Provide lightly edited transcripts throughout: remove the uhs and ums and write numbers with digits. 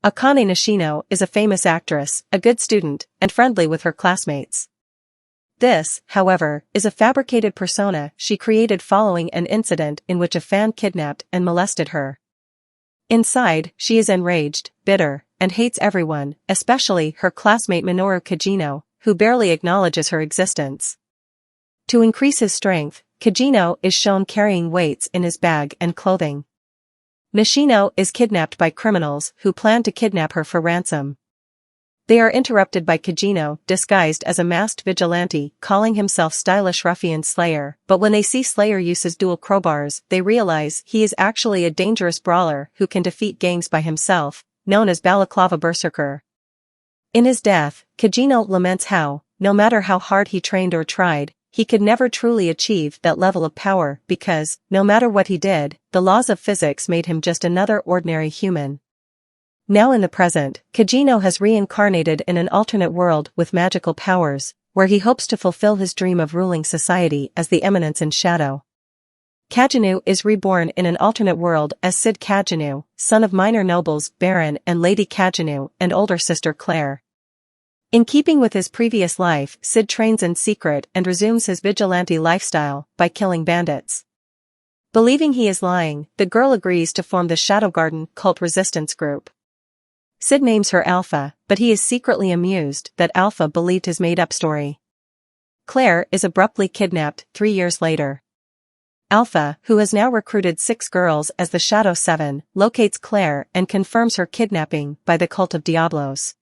Akane Nishino is a famous actress, a good student, and friendly with her classmates. This, however, is a fabricated persona she created following an incident in which a fan kidnapped and molested her. Inside, she is enraged, bitter, and hates everyone, especially her classmate Minoru Kagenou, who barely acknowledges her existence. To increase his strength, Kagenou is shown carrying weights in his bag and clothing. Nishino is kidnapped by criminals who plan to kidnap her for ransom. They are interrupted by Kagenou, disguised as a masked vigilante, calling himself stylish ruffian Slayer, but when they see Slayer uses dual crowbars, they realize he is actually a dangerous brawler who can defeat gangs by himself, known as Balaclava Berserker. In his death, Kagenou laments how, no matter how hard he trained or tried, he could never truly achieve that level of power because, no matter what he did, the laws of physics made him just another ordinary human. Now in the present, Kagenou has reincarnated in an alternate world with magical powers, where he hopes to fulfill his dream of ruling society as the Eminence in Shadow. Kagenou is reborn in an alternate world as Sid Kagenou, son of minor nobles Baron and Lady Kagenou and older sister Claire. In keeping with his previous life, Sid trains in secret and resumes his vigilante lifestyle by killing bandits. Believing he is lying, the girl agrees to form the Shadow Garden cult resistance group. Sid names her Alpha, but he is secretly amused that Alpha believed his made-up story. Claire is abruptly kidnapped 3 years later. Alpha, who has now recruited 6 girls as the Shadow 7, locates Claire and confirms her kidnapping by the Cult of Diablos.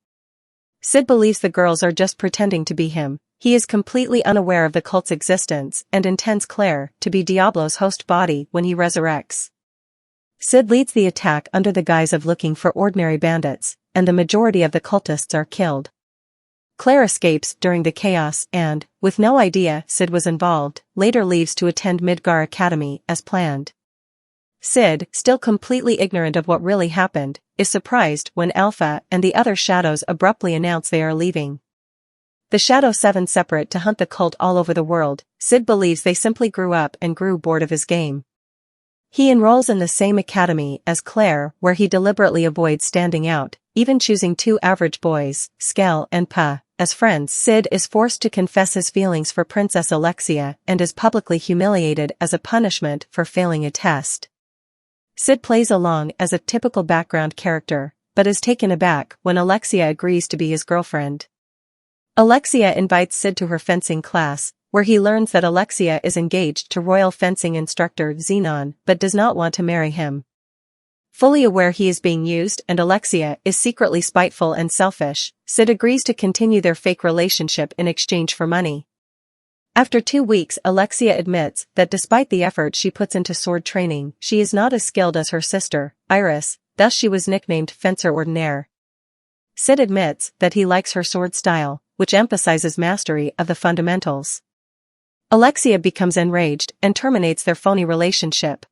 Sid believes the girls are just pretending to be him. He is completely unaware of the cult's existence and intends Claire to be Diablo's host body when he resurrects. Sid leads the attack under the guise of looking for ordinary bandits, and the majority of the cultists are killed. Claire escapes during the chaos and, with no idea Sid was involved, later leaves to attend Midgar Academy as planned. Sid, still completely ignorant of what really happened, is surprised when Alpha and the other shadows abruptly announce they are leaving. The Shadow 7 separate to hunt the cult all over the world. Sid believes they simply grew up and grew bored of his game. He enrolls in the same academy as Claire, where he deliberately avoids standing out, even choosing 2 average boys, Skell and Pa, as friends. Sid is forced to confess his feelings for Princess Alexia and is publicly humiliated as a punishment for failing a test. Sid plays along as a typical background character, but is taken aback when Alexia agrees to be his girlfriend. Alexia invites Sid to her fencing class, where he learns that Alexia is engaged to royal fencing instructor Zenon but does not want to marry him. Fully aware he is being used and Alexia is secretly spiteful and selfish, Sid agrees to continue their fake relationship in exchange for money. After 2 weeks, Alexia admits that despite the effort she puts into sword training, she is not as skilled as her sister, Iris, thus she was nicknamed Fencer Ordinaire. Sid admits that he likes her sword style, which emphasizes mastery of the fundamentals. Alexia becomes enraged and terminates their phony relationship.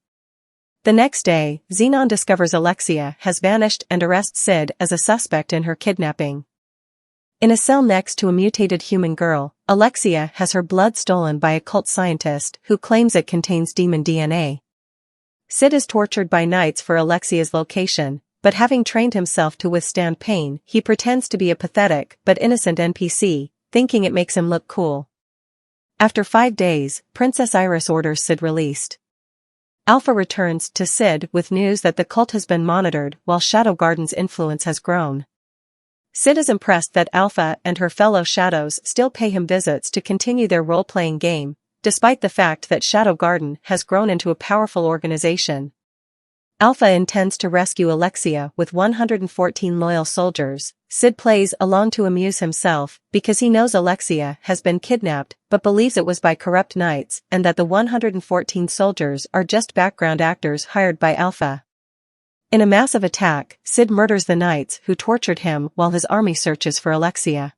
The next day, Zenon discovers Alexia has vanished and arrests Sid as a suspect in her kidnapping. In a cell next to a mutated human girl, Alexia has her blood stolen by a cult scientist who claims it contains demon DNA. Sid is tortured by Knights for Alexia's location, but having trained himself to withstand pain, he pretends to be a pathetic but innocent NPC, thinking it makes him look cool. After 5 days, Princess Iris orders Sid released. Alpha returns to Sid with news that the cult has been monitored while Shadow Garden's influence has grown. Sid is impressed that Alpha and her fellow shadows still pay him visits to continue their role-playing game, despite the fact that Shadow Garden has grown into a powerful organization. Alpha intends to rescue Alexia with 114 loyal soldiers. Sid plays along to amuse himself because he knows Alexia has been kidnapped but believes it was by corrupt knights and that the 114 soldiers are just background actors hired by Alpha. In a massive attack, Sid murders the knights who tortured him while his army searches for Alexia.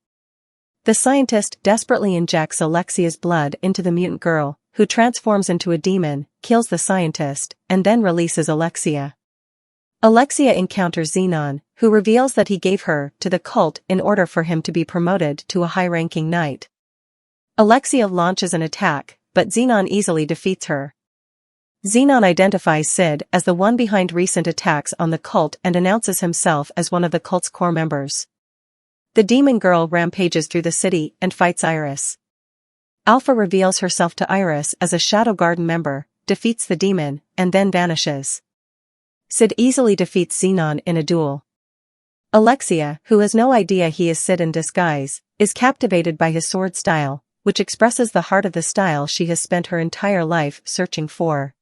The scientist desperately injects Alexia's blood into the mutant girl, who transforms into a demon, kills the scientist, and then releases Alexia. Alexia encounters Zenon, who reveals that he gave her to the cult in order for him to be promoted to a high-ranking knight. Alexia launches an attack, but Zenon easily defeats her. Xenon identifies Sid as the one behind recent attacks on the cult and announces himself as one of the cult's core members. The demon girl rampages through the city and fights Iris. Alpha reveals herself to Iris as a Shadow Garden member, defeats the demon, and then vanishes. Sid easily defeats Xenon in a duel. Alexia, who has no idea he is Sid in disguise, is captivated by his sword style, which expresses the heart of the style she has spent her entire life searching for.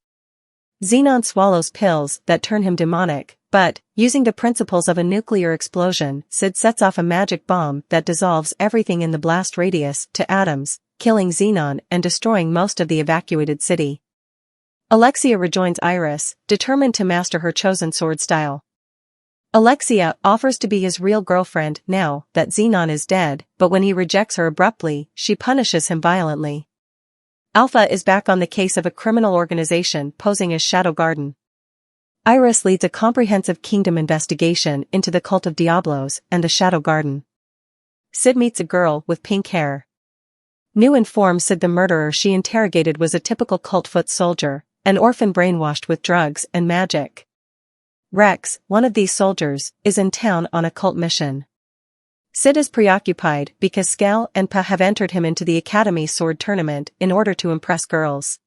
Xenon swallows pills that turn him demonic, but, using the principles of a nuclear explosion, Sid sets off a magic bomb that dissolves everything in the blast radius to atoms, killing Xenon and destroying most of the evacuated city. Alexia rejoins Iris, determined to master her chosen sword style. Alexia offers to be his real girlfriend now that Xenon is dead, but when he rejects her abruptly, she punishes him violently. Alpha is back on the case of a criminal organization posing as Shadow Garden. Iris leads a comprehensive kingdom investigation into the Cult of Diablos and the Shadow Garden. Sid meets a girl with pink hair. New informs Sid the murderer she interrogated was a typical cult foot soldier, an orphan brainwashed with drugs and magic. Rex, one of these soldiers, is in town on a cult mission. Sid is preoccupied because Scal and Pa have entered him into the Academy Sword Tournament in order to impress girls.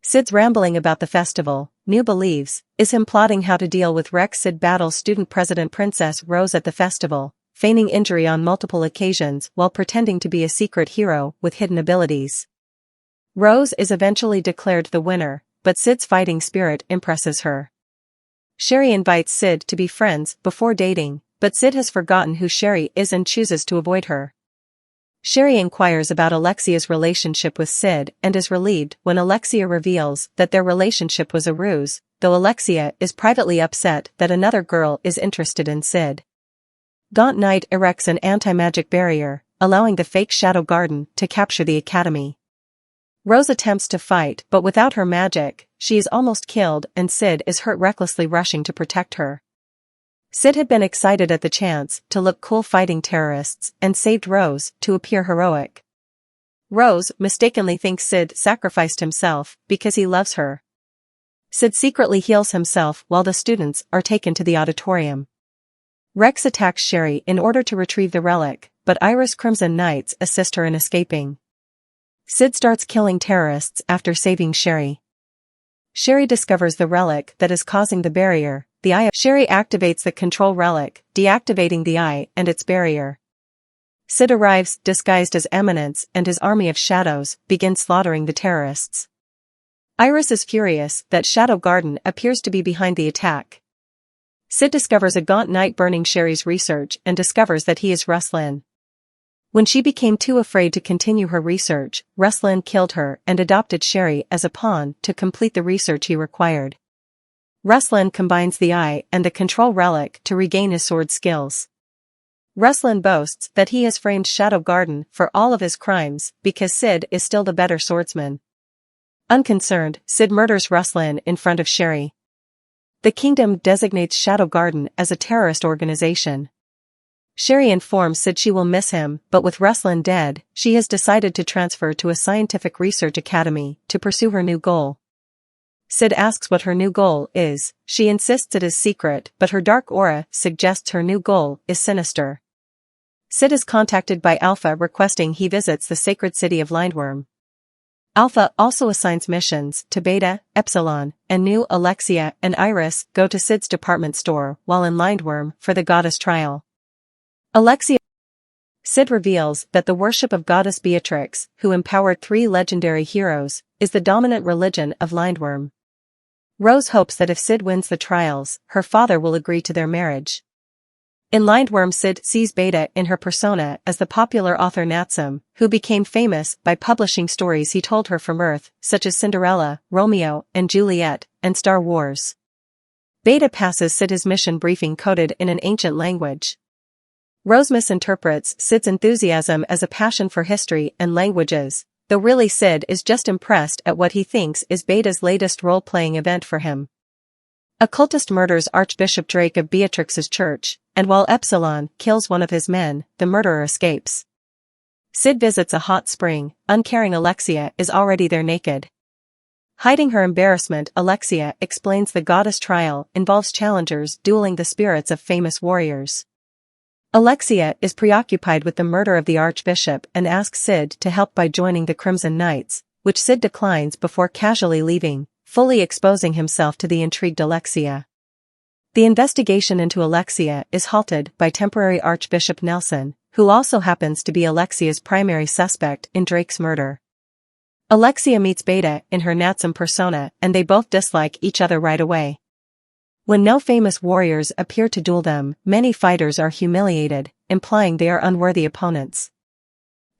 Sid's rambling about the festival, New believes, is him plotting how to deal with Rex. Sid battles student president Princess Rose at the festival, feigning injury on multiple occasions while pretending to be a secret hero with hidden abilities. Rose is eventually declared the winner, but Sid's fighting spirit impresses her. Sherry invites Sid to be friends before dating, but Sid has forgotten who Sherry is and chooses to avoid her. Sherry inquires about Alexia's relationship with Sid and is relieved when Alexia reveals that their relationship was a ruse, though Alexia is privately upset that another girl is interested in Sid. Gaunt Knight erects an anti-magic barrier, allowing the fake Shadow Garden to capture the academy. Rose attempts to fight, but without her magic, she is almost killed and Sid is hurt, recklessly rushing to protect her. Sid had been excited at the chance to look cool fighting terrorists and saved Rose to appear heroic. Rose mistakenly thinks Sid sacrificed himself because he loves her. Sid secretly heals himself while the students are taken to the auditorium. Rex attacks Sherry in order to retrieve the relic, but Iris Crimson Knights assist her in escaping. Sid starts killing terrorists after saving Sherry. Sherry discovers the relic that is causing the barrier, the eye. Sherry activates the control relic, deactivating the eye and its barrier. Sid arrives disguised as Eminence and his army of shadows begin slaughtering the terrorists. Iris is furious that Shadow Garden appears to be behind the attack. Sid discovers a Gaunt Knight burning Sherry's research and discovers that he is Ruslan. When she became too afraid to continue her research, Ruslan killed her and adopted Sherry as a pawn to complete the research he required. Ruslan combines the eye and the control relic to regain his sword skills. Ruslan boasts that he has framed Shadow Garden for all of his crimes because Sid is still the better swordsman. Unconcerned, Sid murders Ruslan in front of Sherry. The kingdom designates Shadow Garden as a terrorist organization. Sherry informs Sid she will miss him, but with Ruslan dead, she has decided to transfer to a scientific research academy to pursue her new goal. Sid asks what her new goal is. She insists it is secret, but her dark aura suggests her new goal is sinister. Sid is contacted by Alpha requesting he visits the sacred city of Lindworm. Alpha also assigns missions to Beta, Epsilon, and Nu. Alexia and Iris go to Sid's department store while in Lindworm for the goddess trial. Sid reveals that the worship of goddess Beatrix, who empowered 3 legendary heroes, is the dominant religion of Lindworm. Rose hopes that if Sid wins the trials, her father will agree to their marriage. In Lindworm, Sid sees Beta in her persona as the popular author Natsum, who became famous by publishing stories he told her from Earth, such as Cinderella, Romeo and Juliet, and Star Wars. Beta passes Sid his mission briefing coded in an ancient language. Rose misinterprets Sid's enthusiasm as a passion for history and languages, though really Sid is just impressed at what he thinks is Beta's latest role-playing event for him. A cultist murders Archbishop Drake of Beatrix's church, and while Epsilon kills one of his men, the murderer escapes. Sid visits a hot spring, uncaring Alexia is already there naked. Hiding her embarrassment, Alexia explains the goddess trial involves challengers dueling the spirits of famous warriors. Alexia is preoccupied with the murder of the archbishop and asks Sid to help by joining the Crimson Knights, which Sid declines before casually leaving, fully exposing himself to the intrigued Alexia. The investigation into Alexia is halted by temporary Archbishop Nelson, who also happens to be Alexia's primary suspect in Drake's murder. Alexia meets Beta in her Natsum persona and they both dislike each other right away. When no famous warriors appear to duel them, many fighters are humiliated, implying they are unworthy opponents.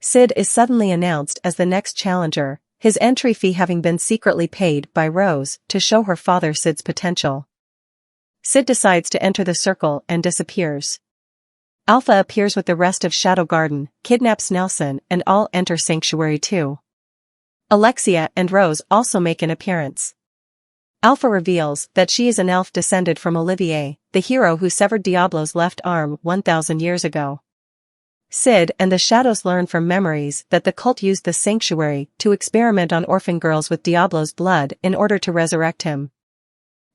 Sid is suddenly announced as the next challenger, his entry fee having been secretly paid by Rose to show her father Sid's potential. Sid decides to enter the circle and disappears. Alpha appears with the rest of Shadow Garden, kidnaps Nelson and all enter Sanctuary too. Alexia and Rose also make an appearance. Alpha reveals that she is an elf descended from Olivier, the hero who severed Diablo's left arm 1,000 years ago. Sid and the Shadows learn from memories that the cult used the sanctuary to experiment on orphan girls with Diablo's blood in order to resurrect him.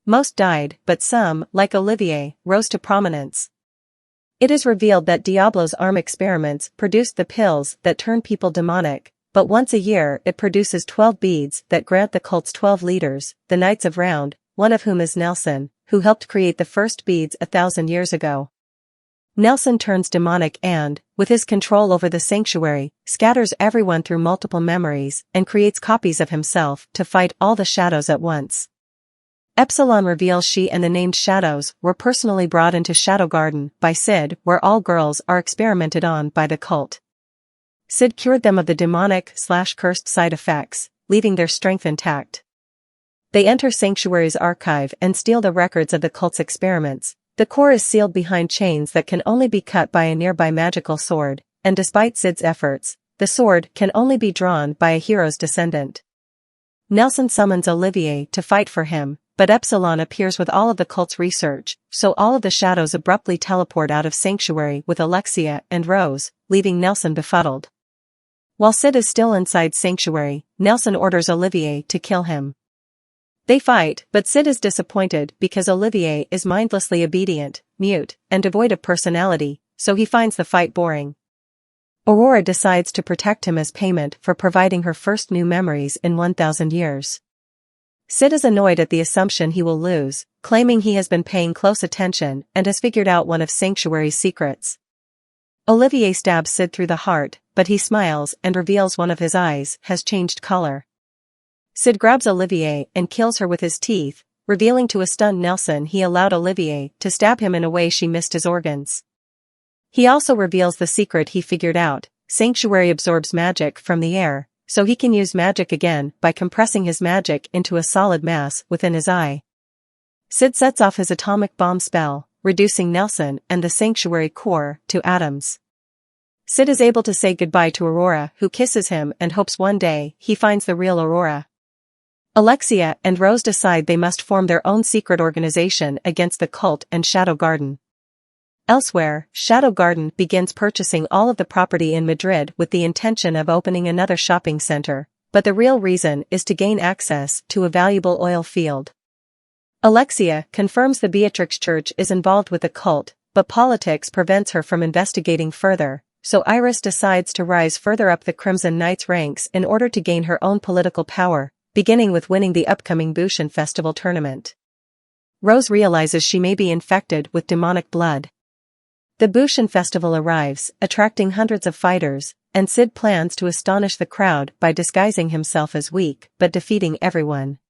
Most died, but some, like Olivier, rose to prominence. It is revealed that Diablo's arm experiments produced the pills that turn people demonic, but once a year it produces 12 beads that grant the cult's 12 leaders, the Knights of Round, one of whom is Nelson, who helped create the first beads 1,000 years ago. Nelson turns demonic and, with his control over the sanctuary, scatters everyone through multiple memories and creates copies of himself to fight all the shadows at once. Epsilon reveals she and the named shadows were personally brought into Shadow Garden by Sid, where all girls are experimented on by the cult. Sid cured them of the demonic/cursed side effects, leaving their strength intact. They enter Sanctuary's archive and steal the records of the cult's experiments. The core is sealed behind chains that can only be cut by a nearby magical sword, and despite Sid's efforts, the sword can only be drawn by a hero's descendant. Nelson summons Olivier to fight for him, but Epsilon appears with all of the cult's research, so all of the shadows abruptly teleport out of Sanctuary with Alexia and Rose, leaving Nelson befuddled. While Sid is still inside Sanctuary, Nelson orders Olivier to kill him. They fight, but Sid is disappointed because Olivier is mindlessly obedient, mute, and devoid of personality, so he finds the fight boring. Aurora decides to protect him as payment for providing her first new memories in 1,000 years. Sid is annoyed at the assumption he will lose, claiming he has been paying close attention and has figured out one of Sanctuary's secrets. Olivier stabs Sid through the heart, but he smiles and reveals one of his eyes has changed color. Sid grabs Olivier and kills her with his teeth, revealing to a stunned Nelson he allowed Olivier to stab him in a way she missed his organs. He also reveals the secret he figured out: Sanctuary absorbs magic from the air, so he can use magic again by compressing his magic into a solid mass within his eye. Sid sets off his atomic bomb spell, reducing Nelson and the Sanctuary core to atoms. Sid is able to say goodbye to Aurora, who kisses him and hopes one day he finds the real Aurora. Alexia and Rose decide they must form their own secret organization against the cult and Shadow Garden. Elsewhere, Shadow Garden begins purchasing all of the property in Madrid with the intention of opening another shopping center, but the real reason is to gain access to a valuable oil field. Alexia confirms the Beatrix Church is involved with the cult, but politics prevents her from investigating further, so Iris decides to rise further up the Crimson Knights ranks in order to gain her own political power, beginning with winning the upcoming Bushin Festival tournament. Rose realizes she may be infected with demonic blood. The Bushin Festival arrives, attracting hundreds of fighters, and Sid plans to astonish the crowd by disguising himself as weak but defeating everyone.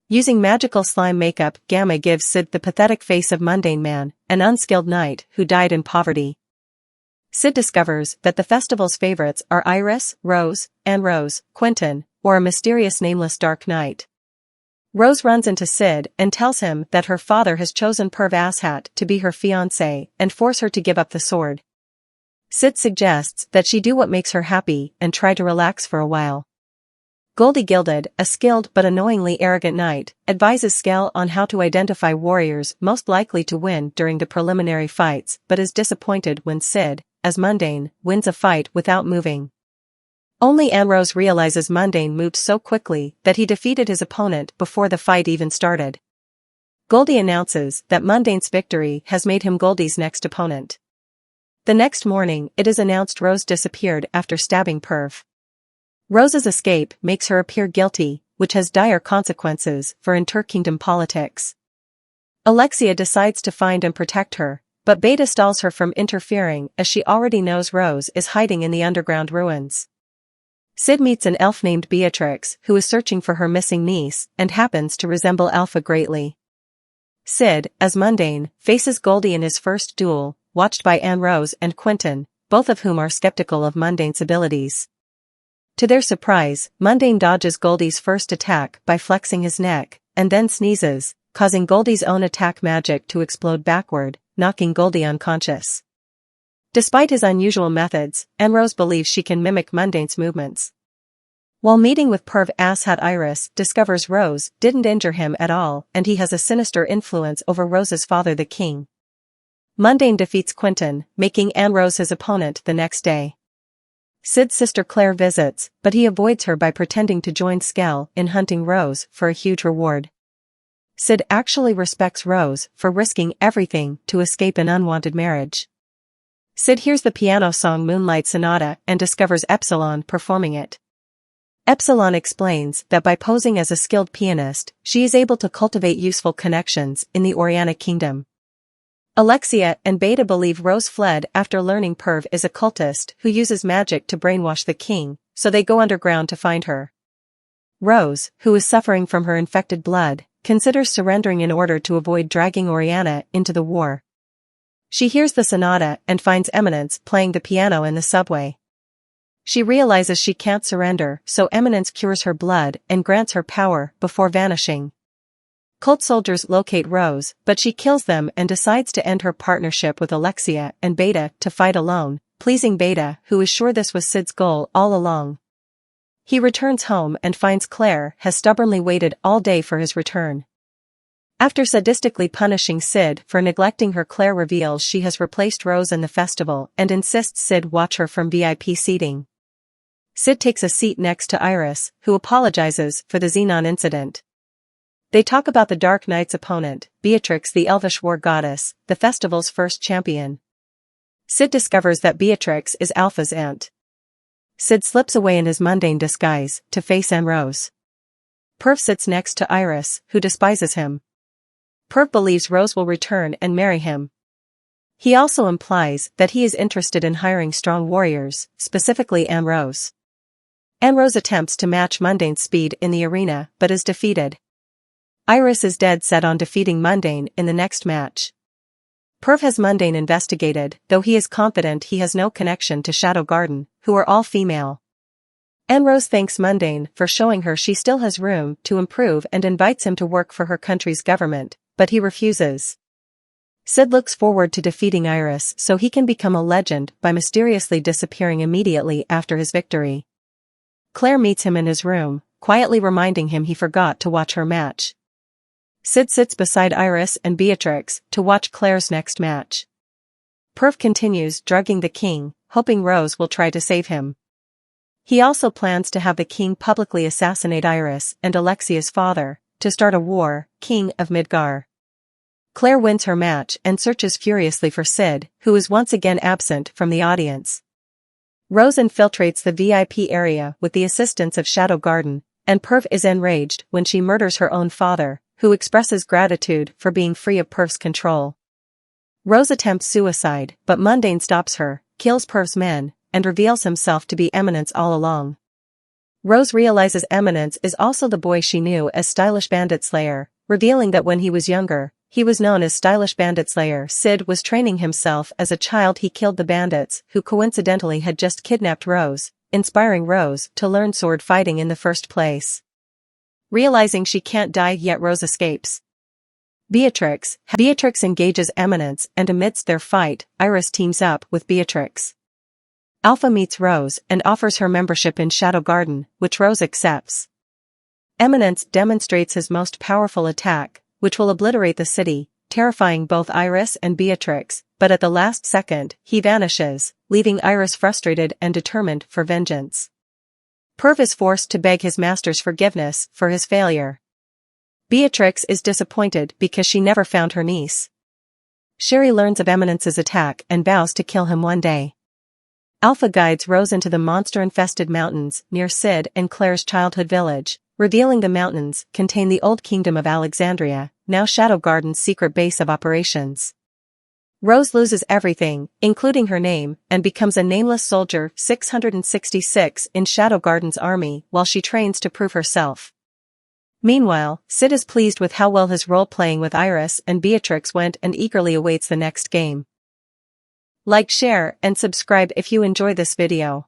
Using magical slime makeup, Gamma gives Sid the pathetic face of Mundane Man, an unskilled knight who died in poverty. Sid discovers that the festival's favorites are Iris, Rose, Quentin, or a mysterious nameless dark knight. Rose runs into Sid and tells him that her father has chosen Perv Asshat to be her fiancé and force her to give up the sword. Sid suggests that she do what makes her happy and try to relax for a while. Goldie Gilded, a skilled but annoyingly arrogant knight, advises Skell on how to identify warriors most likely to win during the preliminary fights but is disappointed when Sid, as Mundane, wins a fight without moving. Only Anrose realizes Mundane moved so quickly that he defeated his opponent before the fight even started. Goldie announces that Mundane's victory has made him Goldie's next opponent. The next morning, it is announced Rose disappeared after stabbing Perv. Rose's escape makes her appear guilty, which has dire consequences for inter-kingdom politics. Alexia decides to find and protect her, but Beta stalls her from interfering as she already knows Rose is hiding in the underground ruins. Sid meets an elf named Beatrix who is searching for her missing niece and happens to resemble Alpha greatly. Sid, as Mundane, faces Goldie in his first duel, watched by Anrose and Quentin, both of whom are skeptical of Mundane's abilities. To their surprise, Mundane dodges Goldie's first attack by flexing his neck, and then sneezes, causing Goldie's own attack magic to explode backward, knocking Goldie unconscious. Despite his unusual methods, Anrose believes she can mimic Mundane's movements. While meeting with Perv, asshat Iris discovers Rose didn't injure him at all and he has a sinister influence over Rose's father the king. Mundane defeats Quentin, making Anrose his opponent the next day. Sid's sister Claire visits, but he avoids her by pretending to join Skell in hunting Rose for a huge reward. Sid actually respects Rose for risking everything to escape an unwanted marriage. Sid hears the piano song Moonlight Sonata and discovers Epsilon performing it. Epsilon explains that by posing as a skilled pianist, she is able to cultivate useful connections in the Oriana kingdom. Alexia and Beta believe Rose fled after learning Perv is a cultist who uses magic to brainwash the king, so they go underground to find her. Rose, who is suffering from her infected blood, considers surrendering in order to avoid dragging Oriana into the war. She hears the sonata and finds Eminence playing the piano in the subway. She realizes she can't surrender, so Eminence cures her blood and grants her power before vanishing. Cult soldiers locate Rose, but she kills them and decides to end her partnership with Alexia and Beta to fight alone, pleasing Beta, who is sure this was Sid's goal all along. He returns home and finds Claire has stubbornly waited all day for his return. After sadistically punishing Sid for neglecting her, Claire reveals she has replaced Rose in the festival and insists Sid watch her from VIP seating. Sid takes a seat next to Iris, who apologizes for the Xenon incident. They talk about the Dark Knight's opponent, Beatrix the Elvish war goddess, the festival's first champion. Sid discovers that Beatrix is Alpha's aunt. Sid slips away in his mundane disguise to face Anrose. Perv sits next to Iris, who despises him. Perv believes Rose will return and marry him. He also implies that he is interested in hiring strong warriors, specifically Anrose. Anrose attempts to match Mundane's speed in the arena but is defeated. Iris is dead set on defeating Mundane in the next match. Perv has Mundane investigated, though he is confident he has no connection to Shadow Garden, who are all female. Anrose thanks Mundane for showing her she still has room to improve and invites him to work for her country's government, but he refuses. Sid looks forward to defeating Iris so he can become a legend by mysteriously disappearing immediately after his victory. Claire meets him in his room, quietly reminding him he forgot to watch her match. Sid sits beside Iris and Beatrix to watch Claire's next match. Perv continues drugging the king, hoping Rose will try to save him. He also plans to have the king publicly assassinate Iris and Alexia's father, to start a war, King of Midgar. Claire wins her match and searches furiously for Sid, who is once again absent from the audience. Rose infiltrates the VIP area with the assistance of Shadow Garden, and Perv is enraged when she murders her own father, who expresses gratitude for being free of Perv's control. Rose attempts suicide, but Mundane stops her, kills Perv's men, and reveals himself to be Eminence all along. Rose realizes Eminence is also the boy she knew as Stylish Bandit Slayer, revealing that when he was younger, he was known as Stylish Bandit Slayer. Sid was training himself as a child. He killed the bandits who coincidentally had just kidnapped Rose, inspiring Rose to learn sword fighting in the first place. Realizing she can't die yet, Rose escapes. Beatrix engages Eminence, and amidst their fight, Iris teams up with Beatrix. Alpha meets Rose and offers her membership in Shadow Garden, which Rose accepts. Eminence demonstrates his most powerful attack, which will obliterate the city, terrifying both Iris and Beatrix, but at the last second, he vanishes, leaving Iris frustrated and determined for vengeance. Perv is forced to beg his master's forgiveness for his failure. Beatrix is disappointed because she never found her niece. Sherry learns of Eminence's attack and vows to kill him one day. Alpha guides Rose into the monster-infested mountains near Sid and Claire's childhood village, revealing the mountains contain the old kingdom of Alexandria, now Shadow Garden's secret base of operations. Rose loses everything, including her name, and becomes a nameless soldier 666 in Shadow Garden's army while she trains to prove herself. Meanwhile, Sid is pleased with how well his role-playing with Iris and Beatrix went and eagerly awaits the next game. Like, share, and subscribe if you enjoy this video.